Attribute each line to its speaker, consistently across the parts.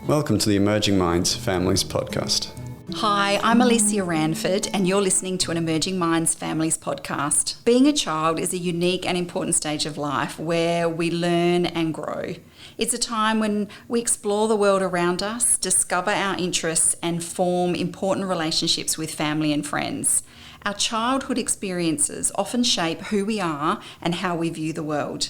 Speaker 1: Welcome to the Emerging Minds Families podcast.
Speaker 2: Hi, I'm Alicia Ranford and you're listening to an Emerging Minds Families podcast. Being a child is a unique and important stage of life where we learn and grow. It's a time when we explore the world around us, discover our interests and form important relationships with family and friends. Our childhood experiences often shape who we are and how we view the world.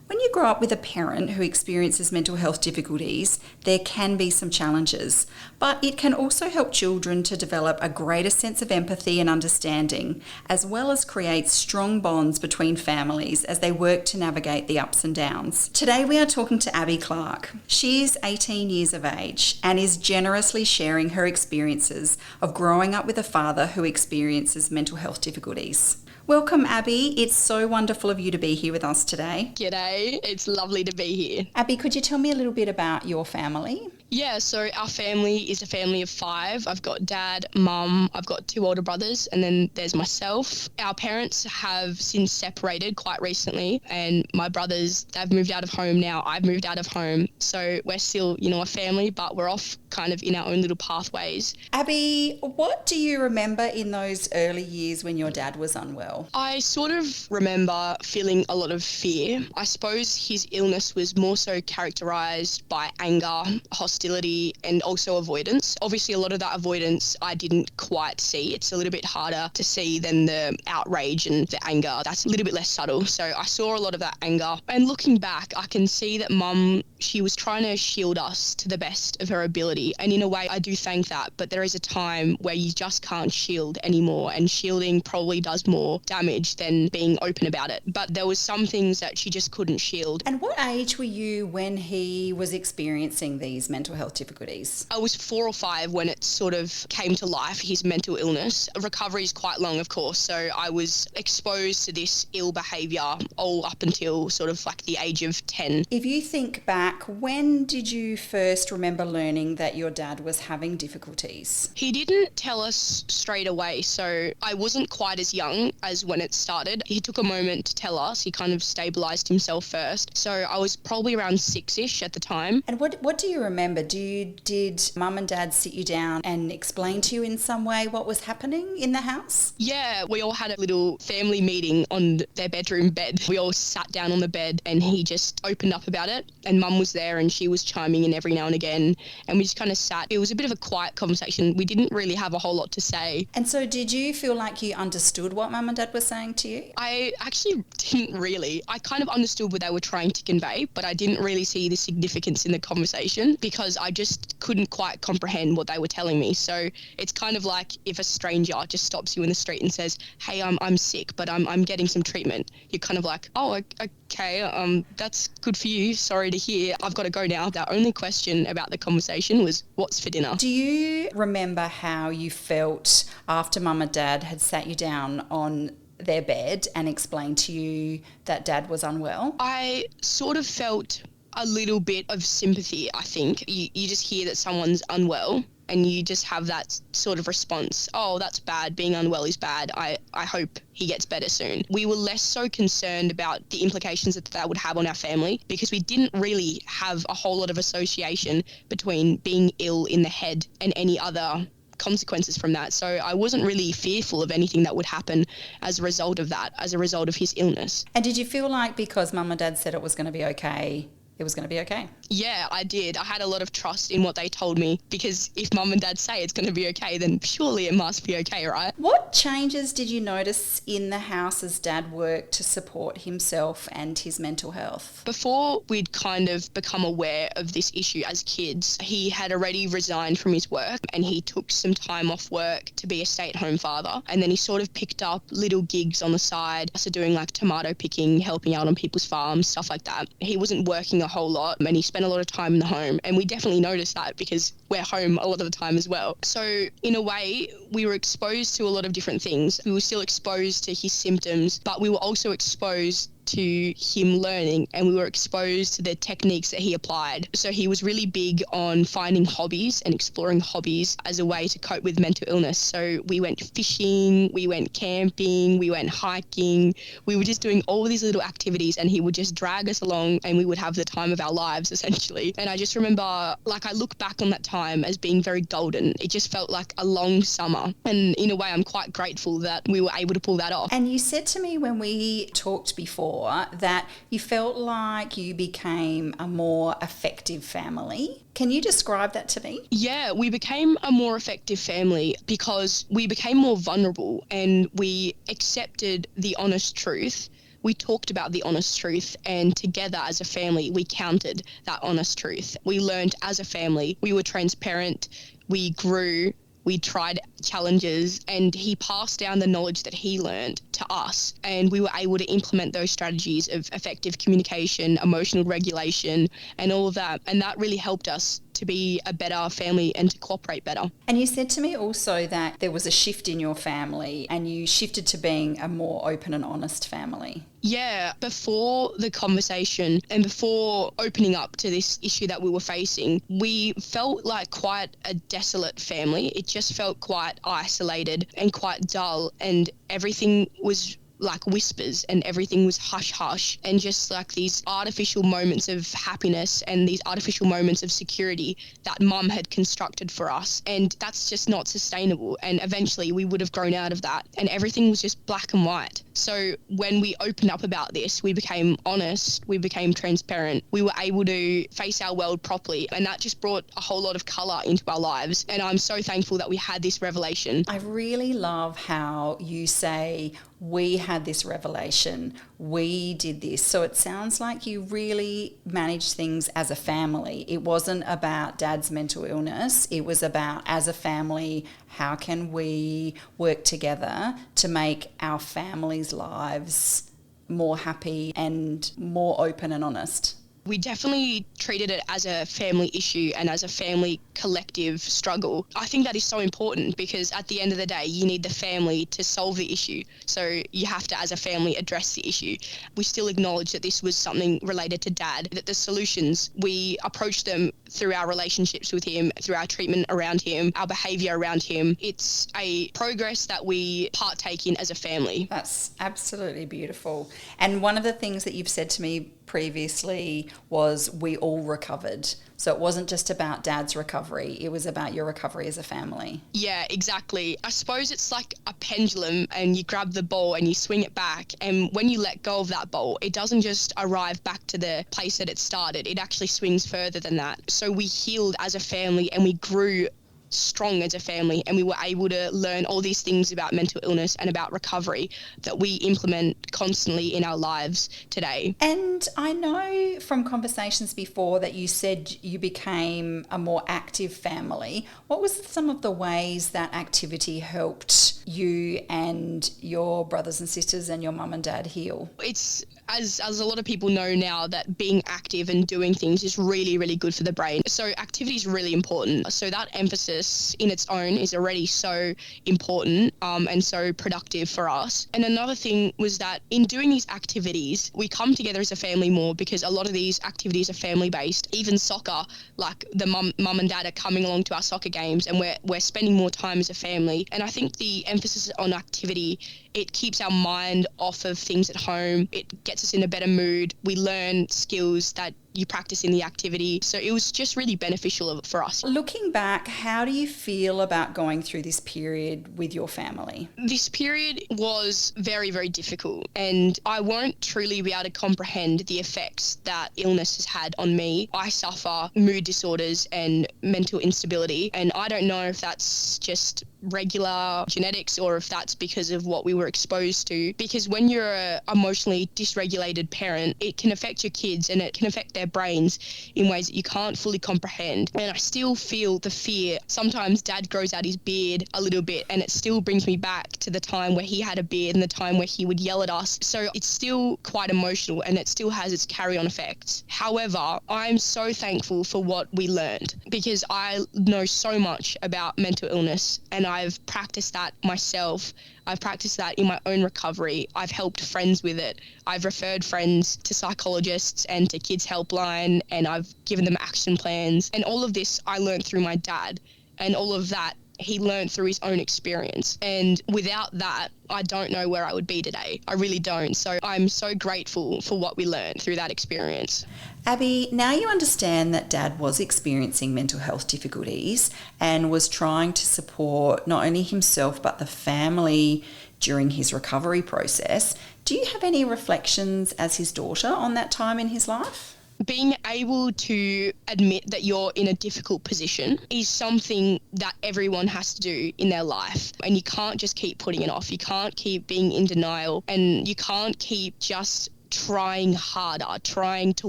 Speaker 2: When you grow up with a parent who experiences mental health difficulties, there can be some challenges, but it can also help children to develop a greater sense of empathy and understanding, as well as create strong bonds between families as they work to navigate the ups and downs. Today we are talking to Abbey Clark. She is 18 years of age and is generously sharing her experiences of growing up with a father who experiences mental health difficulties. Welcome, Abbey. It's so wonderful of you to be here with us today.
Speaker 3: G'day. It's lovely to be here.
Speaker 2: Abbey, could you tell me a little bit about your family?
Speaker 3: Yeah, so our family is a family of 5. I've got dad, mum, I've got 2 older brothers, and then there's myself. Our parents have since separated quite recently, and my brothers, they've moved out of home now. I've moved out of home. So we're still, a family, but we're off kind of in our own little pathways.
Speaker 2: Abbey, what do you remember in those early years when your dad was unwell?
Speaker 3: I sort of remember feeling a lot of fear. I suppose his illness was more so characterised by anger, hostility and also avoidance. Obviously, a lot of that avoidance I didn't quite see. It's a little bit harder to see than the outrage and the anger. That's a little bit less subtle. So I saw a lot of that anger. And looking back, I can see that mum, she was trying to shield us to the best of her ability. And in a way, I do thank that. But there is a time where you just can't shield anymore. And shielding probably does more damage than being open about it. But there was some things that she just couldn't shield.
Speaker 2: And what age were you when he was experiencing these mental health difficulties?
Speaker 3: I was 4 or 5 when it sort of came to life, his mental illness. Recovery is quite long, of course, so I was exposed to this ill behaviour all up until sort of like the age of 10.
Speaker 2: If you think back, when did you first remember learning that your dad was having difficulties?
Speaker 3: He didn't tell us straight away, so I wasn't quite as young as when it started. He took a moment to tell us. He kind of stabilised himself first. So I was probably around 6-ish at the time.
Speaker 2: And what do you remember? Did mum and dad sit you down and explain to you in some way what was happening in the house?
Speaker 3: Yeah, we all had a little family meeting on their bedroom bed. We all sat down on the bed and he just opened up about it. And mum was there and she was chiming in every now and again. And we just kind of sat. It was a bit of a quiet conversation. We didn't really have a whole lot to say.
Speaker 2: And so did you feel like you understood what mum and dad were saying to you?
Speaker 3: I actually didn't really. I kind of understood what they were trying to convey, but I didn't really see the significance in the conversation because I just couldn't quite comprehend what they were telling me. So it's kind of like if a stranger just stops you in the street and says, hey, I'm sick, but I'm getting some treatment. You're kind of like, oh, okay, that's good for you. Sorry to hear. I've got to go now. The only question about the conversation was, what's for dinner?
Speaker 2: Do you remember how you felt after mum and dad had sat you down on their bed and explained to you that dad was unwell?
Speaker 3: I sort of felt a little bit of sympathy, I think. You just hear that someone's unwell and you just have that sort of response. Oh, that's bad. Being unwell is bad. I hope he gets better soon. We were less so concerned about the implications that would have on our family because we didn't really have a whole lot of association between being ill in the head and any other consequences from that. So I wasn't really fearful of anything that would happen as a result of that, as a result of his illness.
Speaker 2: And did you feel like because mum and dad said it was going to be okay, it was going to be okay?
Speaker 3: Yeah, I did. I had a lot of trust in what they told me because if mum and dad say it's going to be okay, then surely it must be okay, right?
Speaker 2: What changes did you notice in the house as dad worked to support himself and his mental health?
Speaker 3: Before we'd kind of become aware of this issue as kids, he had already resigned from his work and he took some time off work to be a stay-at-home father. And then he sort of picked up little gigs on the side, so doing like tomato picking, helping out on people's farms, stuff like that. He wasn't working a whole lot and he spent a lot of time in the home, and we definitely noticed that because we're home a lot of the time as well. So in a way, we were exposed to a lot of different things. We were still exposed to his symptoms, but we were also exposed to him learning, and we were exposed to the techniques that he applied. So he was really big on finding hobbies and exploring hobbies as a way to cope with mental illness. So we went fishing, we went camping, we went hiking. We were just doing all these little activities, and he would just drag us along, and we would have the time of our lives, essentially. And I just remember, like, I look back on that time as being very golden. It just felt like a long summer. And in a way, I'm quite grateful that we were able to pull that off.
Speaker 2: And you said to me when we talked before that you felt like you became a more effective family. Can you describe that to me?
Speaker 3: Yeah, we became a more effective family because we became more vulnerable and we accepted the honest truth. We talked about the honest truth, and together as a family, we counted that honest truth. We learned as a family, we were transparent, we grew, we tried challenges, and he passed down the knowledge that he learned to us, and we were able to implement those strategies of effective communication, emotional regulation, and all of that. And that really helped us to be a better family and to cooperate better.
Speaker 2: And you said to me also that there was a shift in your family and you shifted to being a more open and honest family.
Speaker 3: Yeah, before the conversation and before opening up to this issue that we were facing, we felt like quite a desolate family. It just felt quite isolated and quite dull, and everything was like whispers and everything was hush hush, and just like these artificial moments of happiness and these artificial moments of security that mum had constructed for us. And that's just not sustainable, and eventually we would have grown out of that, and everything was just black and white. So when we opened up about this, we became honest, we became transparent, we were able to face our world properly, and that just brought a whole lot of colour into our lives. And I'm so thankful that we had this revelation.
Speaker 2: I really love how you say, we had this revelation, we did this. So it sounds like you really managed things as a family. It wasn't about Dad's mental illness. It was about, as a family, how can we work together to make our families' lives more happy and more open and honest?
Speaker 3: We definitely treated it as a family issue and as a family collective struggle. I think that is so important because at the end of the day, you need the family to solve the issue. So you have to, as a family, address the issue. We still acknowledge that this was something related to Dad, that the solutions, we approach them through our relationships with him, through our treatment around him, our behaviour around him. It's a progress that we partake in as a family.
Speaker 2: That's absolutely beautiful. And one of the things that you've said to me previously was we all recovered. So it wasn't just about Dad's recovery, it was about your recovery as a family.
Speaker 3: Yeah, exactly. I suppose it's like a pendulum, and you grab the ball and you swing it back, and when you let go of that ball, it doesn't just arrive back to the place that it started, it actually swings further than that. So we healed as a family and we grew strong as a family, and we were able to learn all these things about mental illness and about recovery that we implement constantly in our lives today.
Speaker 2: And I know from conversations before that you said you became a more active family. What was some of the ways that activity helped you and your brothers and sisters and your mum and dad heal?
Speaker 3: It's as a lot of people know now, that being active and doing things is really, really good for the brain. So activity is really important. So that emphasis in its own is already so important and so productive for us. And another thing was that in doing these activities, we come together as a family more, because a lot of these activities are family based. Even soccer, like the mum and dad are coming along to our soccer games, and we're spending more time as a family. And I think the emphasis on activity, it keeps our mind off of things at home. It gets us in a better mood. We learn skills that you practice in the activity. So it was just really beneficial for us.
Speaker 2: Looking back, how do you feel about going through this period with your family?
Speaker 3: This period was very, very difficult, and I won't truly be able to comprehend the effects that illness has had on me. I suffer mood disorders and mental instability, and I don't know if that's just regular genetics or if that's because of what we were exposed to, because when you're an emotionally dysregulated parent, it can affect your kids and it can affect their brains in ways that you can't fully comprehend. And I still feel the fear. Sometimes Dad grows out his beard a little bit, and it still brings me back to the time where he had a beard and the time where he would yell at us. So it's still quite emotional, and it still has its carry-on effects. However, I'm so thankful for what we learned, because I know so much about mental illness, and I've practiced that myself. I've practiced that in my own recovery. I've helped friends with it. I've referred friends to psychologists and to Kids Helpline, and I've given them action plans. And all of this I learned through my dad, and all of that he learned through his own experience. And without that, I don't know where I would be today. I really don't. So I'm so grateful for what we learned through that experience.
Speaker 2: Abby, now you understand that Dad was experiencing mental health difficulties and was trying to support not only himself but the family during his recovery process. Do you have any reflections as his daughter on that time in his life?
Speaker 3: Being able to admit that you're in a difficult position is something that everyone has to do in their life. And you can't just keep putting it off. You can't keep being in denial, and you can't keep just trying harder, trying to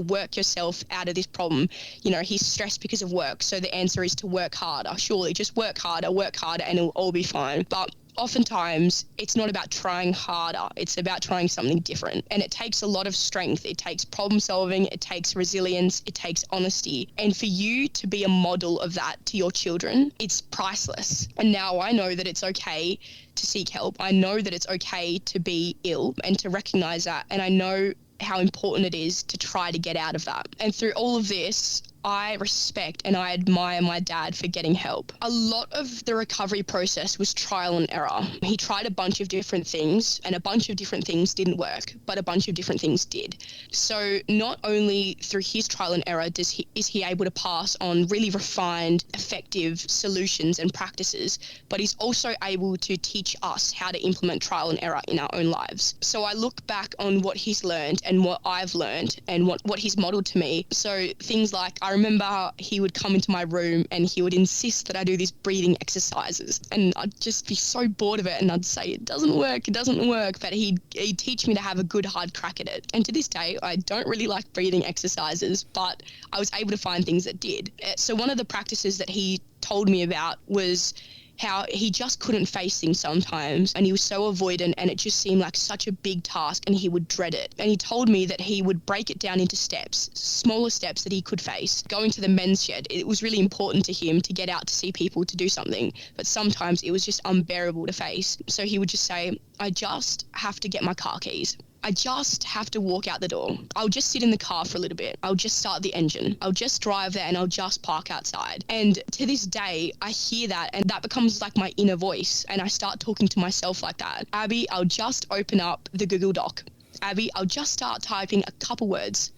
Speaker 3: work yourself out of this problem. You know, he's stressed because of work, so the answer is to work harder. Surely just work harder, and it'll all be fine. But oftentimes it's not about trying harder, it's about trying something different. And it takes a lot of strength. It takes problem solving, it takes resilience, it takes honesty. And for you to be a model of that to your children, it's priceless. And now I know that it's okay to seek help. I know that it's okay to be ill and to recognize that. And I know how important it is to try to get out of that. And through all of this, I respect and I admire my dad for getting help. A lot of the recovery process was trial and error. He tried a bunch of different things, and a bunch of different things didn't work, but a bunch of different things did. So not only through his trial and error is he able to pass on really refined, effective solutions and practices, but he's also able to teach us how to implement trial and error in our own lives. So I look back on what he's learned and what I've learned and what he's modeled to me. So things like, I remember he would come into my room and he would insist that I do these breathing exercises, and I'd just be so bored of it, and I'd say, it doesn't work, but he'd teach me to have a good hard crack at it. And to this day, I don't really like breathing exercises, but I was able to find things that did. So one of the practices that he told me about was how he just couldn't face things sometimes, and he was so avoidant, and it just seemed like such a big task, and he would dread it. And he told me that he would break it down into steps, smaller steps that he could face. Going to the men's shed, it was really important to him to get out to see people, to do something, but sometimes it was just unbearable to face. So he would just say, I just have to get my car keys. I just have to walk out the door. I'll just sit in the car for a little bit. I'll just start the engine. I'll just drive there and I'll just park outside. And to this day, I hear that and that becomes like my inner voice. And I start talking to myself like that. Abby, I'll just open up the Google Doc. Abby, I'll just start typing a couple words.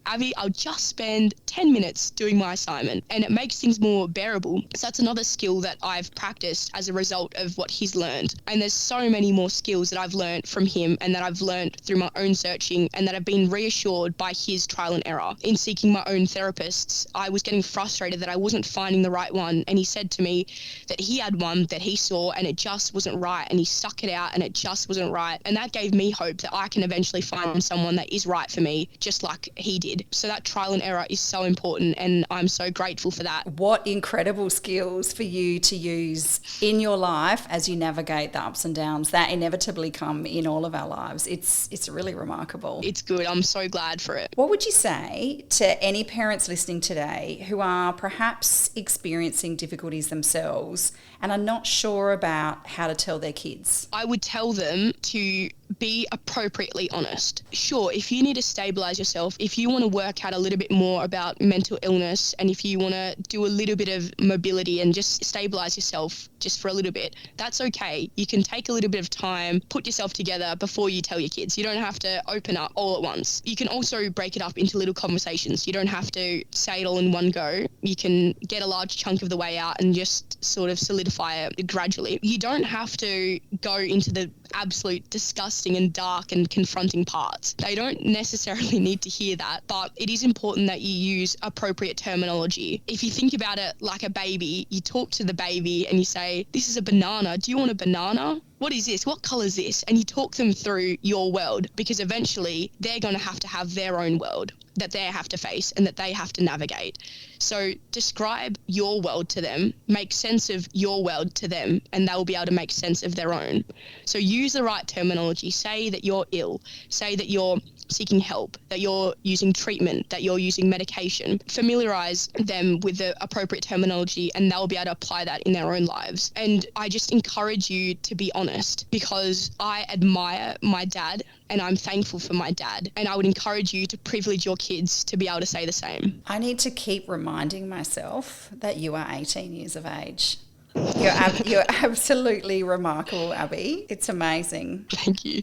Speaker 3: Abby, I'll just spend 10 minutes doing my assignment, and it makes things more bearable. So that's another skill that I've practiced as a result of what he's learned. And there's so many more skills that I've learned from him and that I've learned through my own searching, and that I've been reassured by his trial and error. In seeking my own therapists, I was getting frustrated that I wasn't finding the right one. And he said to me that he had one that he saw and it just wasn't right, and he stuck it out and it just wasn't right. And that gave me hope that I can eventually find someone that is right for me, just like he did. So that trial and error is so important, and I'm so grateful for that.
Speaker 2: What incredible skills for you to use in your life as you navigate the ups and downs that inevitably come in all of our lives. It's really remarkable.
Speaker 3: It's good. I'm so glad for it.
Speaker 2: What would you say to any parents listening today who are perhaps experiencing difficulties themselves and are not sure about how to tell their kids?
Speaker 3: I would tell them to be appropriately honest. Sure, if you need to stabilize yourself, if you want to work out a little bit more about mental illness, and if you want to do a little bit of mobility and just stabilize yourself just for a little bit, that's okay. You can take a little bit of time, put yourself together before you tell your kids. You don't have to open up all at once. You can also break it up into little conversations. You don't have to say it all in one go. You can get a large chunk of the way out and just sort of solidify it gradually. You don't have to go into the absolute disgusting and dark and confronting parts. They don't necessarily need to hear that, but it is important that you use appropriate terminology. If you think about it like a baby, you talk to the baby and you say, this is a banana. Do you want a banana? What is this? What colour is this? And you talk them through your world, because eventually they're going to have their own world that they have to face and that they have to navigate. So describe your world to them, make sense of your world to them, and they'll be able to make sense of their own. So use the right terminology. Say that you're ill. Say that you're seeking help, that you're using treatment, that you're using medication. Familiarize them with the appropriate terminology and they'll be able to apply that in their own lives. And I just encourage you to be honest, because I admire my dad and I'm thankful for my dad. And I would encourage you to privilege your kids to be able to say the same.
Speaker 2: I need to keep reminding myself that you are 18 years of age. You're absolutely remarkable, Abbey. It's amazing.
Speaker 3: Thank you.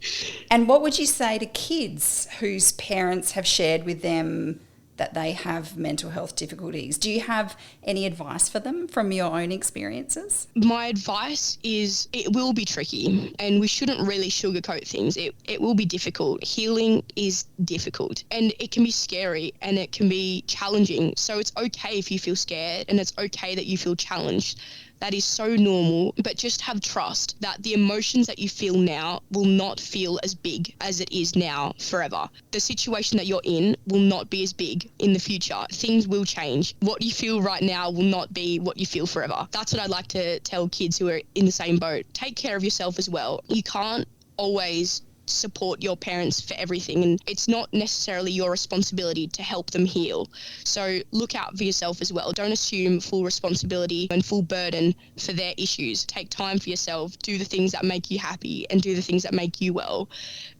Speaker 2: And what would you say to kids whose parents have shared with them that they have mental health difficulties? Do you have any advice for them from your own experiences?
Speaker 3: My advice is it will be tricky and we shouldn't really sugarcoat things. It will be difficult. Healing is difficult and it can be scary and it can be challenging. So it's okay if you feel scared and it's okay that you feel challenged. That is so normal, but just have trust that the emotions that you feel now will not feel as big as it is now forever. The situation that you're in will not be as big in the future. Things will change. What you feel right now will not be what you feel forever. That's what I'd like to tell kids who are in the same boat. Take care of yourself as well. You can't always support your parents for everything and it's not necessarily your responsibility to help them heal. So look out for yourself as well. Don't assume full responsibility and full burden for their issues. Take time for yourself, do the things that make you happy and do the things that make you well,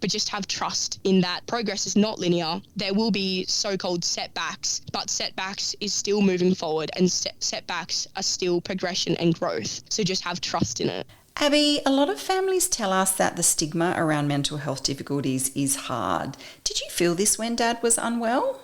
Speaker 3: but just have trust in that progress is not linear. There will be so-called setbacks, but setbacks is still moving forward and setbacks are still progression and growth. So just have trust in it.
Speaker 2: Abbey, a lot of families tell us that the stigma around mental health difficulties is hard. Did you feel this when Dad was unwell?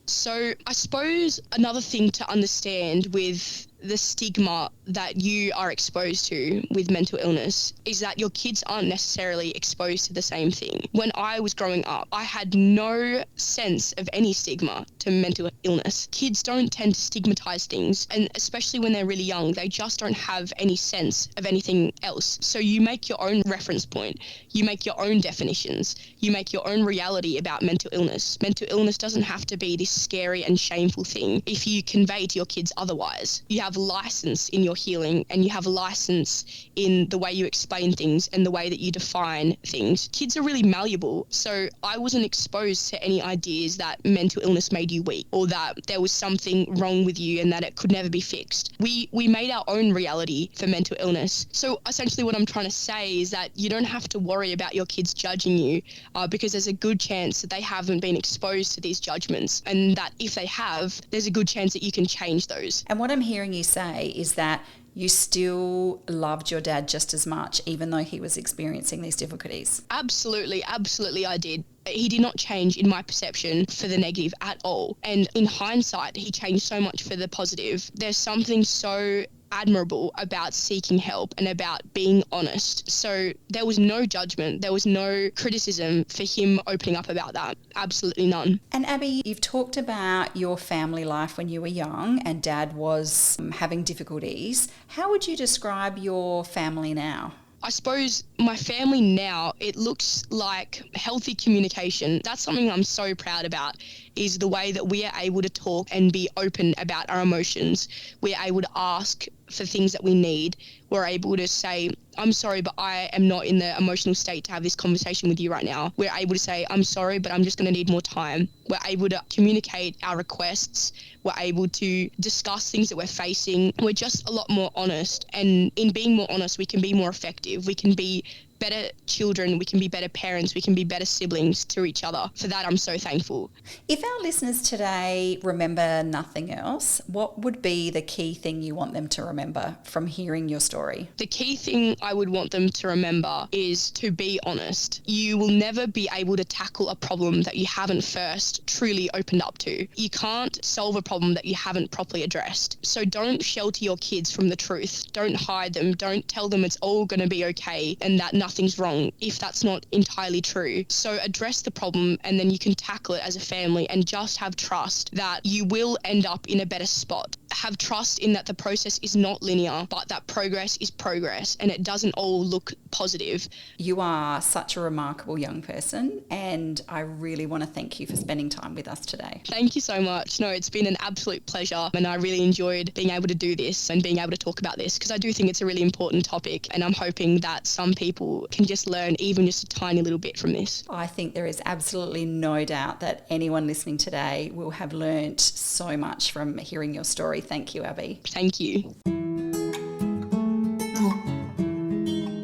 Speaker 3: So I suppose another thing to understand with the stigma that you are exposed to with mental illness is that your kids aren't necessarily exposed to the same thing. When I was growing up, I had no sense of any stigma to mental illness. Kids don't tend to stigmatize things, and especially when they're really young, they just don't have any sense of anything else. So you make your own reference point, you make your own definitions, you make your own reality about mental illness. Mental illness doesn't have to be this scary and shameful thing if you convey to your kids otherwise. You have license in your healing and you have license in the way you explain things and the way that you define things. Kids are really malleable, so I wasn't exposed to any ideas that mental illness made you weak or that there was something wrong with you and that it could never be fixed. We made our own reality for mental illness. So essentially what I'm trying to say is that you don't have to worry about your kids judging you because there's a good chance that they haven't been exposed to these judgments, and that if they have, there's a good chance that you can change those.
Speaker 2: And what I'm hearing you say is that you still loved your dad just as much, even though he was experiencing these difficulties.
Speaker 3: Absolutely I did. He did not change in my perception for the negative at all. And in hindsight, he changed so much for the positive. There's something so admirable about seeking help and about being honest. So there was no judgment, there was no criticism for him opening up about that. Absolutely none.
Speaker 2: And Abbey, you've talked about your family life when you were young and Dad was having difficulties. How would you describe your family now?
Speaker 3: I suppose my family now, it looks like healthy communication. That's something I'm so proud about, is the way that we are able to talk and be open about our emotions. We're able to ask for things that we need. We're able to say, I'm sorry, but I am not in the emotional state to have this conversation with you right now. We're able to say, I'm sorry, but I'm just going to need more time. We're able to communicate our requests. We're able to discuss things that we're facing. We're just a lot more honest. And in being more honest, we can be more effective. We can be better children, we can be better parents, we can be better siblings to each other. For that, I'm so thankful.
Speaker 2: If our listeners today remember nothing else, what would be the key thing you want them to remember from hearing your story?
Speaker 3: The key thing I would want them to remember is to be honest. You will never be able to tackle a problem that you haven't first truly opened up to. You can't solve a problem that you haven't properly addressed. So don't shelter your kids from the truth. Don't hide them. Don't tell them it's all going to be okay and that nothing's wrong if that's not entirely true. So address the problem and then you can tackle it as a family and just have trust that you will end up in a better spot. have trust in that the process is not linear, but that progress is progress and it doesn't all look positive.
Speaker 2: You are such a remarkable young person, and I really want to thank you for spending time with us today.
Speaker 3: Thank you so much. No, it's been an absolute pleasure, and I really enjoyed being able to do this and being able to talk about this, because I do think it's a really important topic, and I'm hoping that some people can just learn even just a tiny little bit from this.
Speaker 2: I think there is absolutely no doubt that anyone listening today will have learnt so much from hearing your story. Thank you, Abbey.
Speaker 3: Thank you.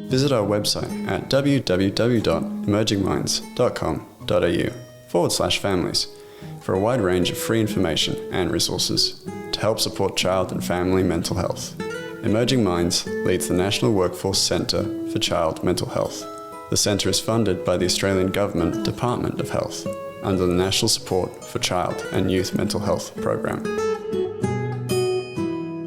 Speaker 1: Visit our website at www.emergingminds.com.au/families for a wide range of free information and resources to help support child and family mental health. Emerging Minds leads the National Workforce Centre for Child Mental Health. The centre is funded by the Australian Government Department of Health under the National Support for Child and Youth Mental Health program.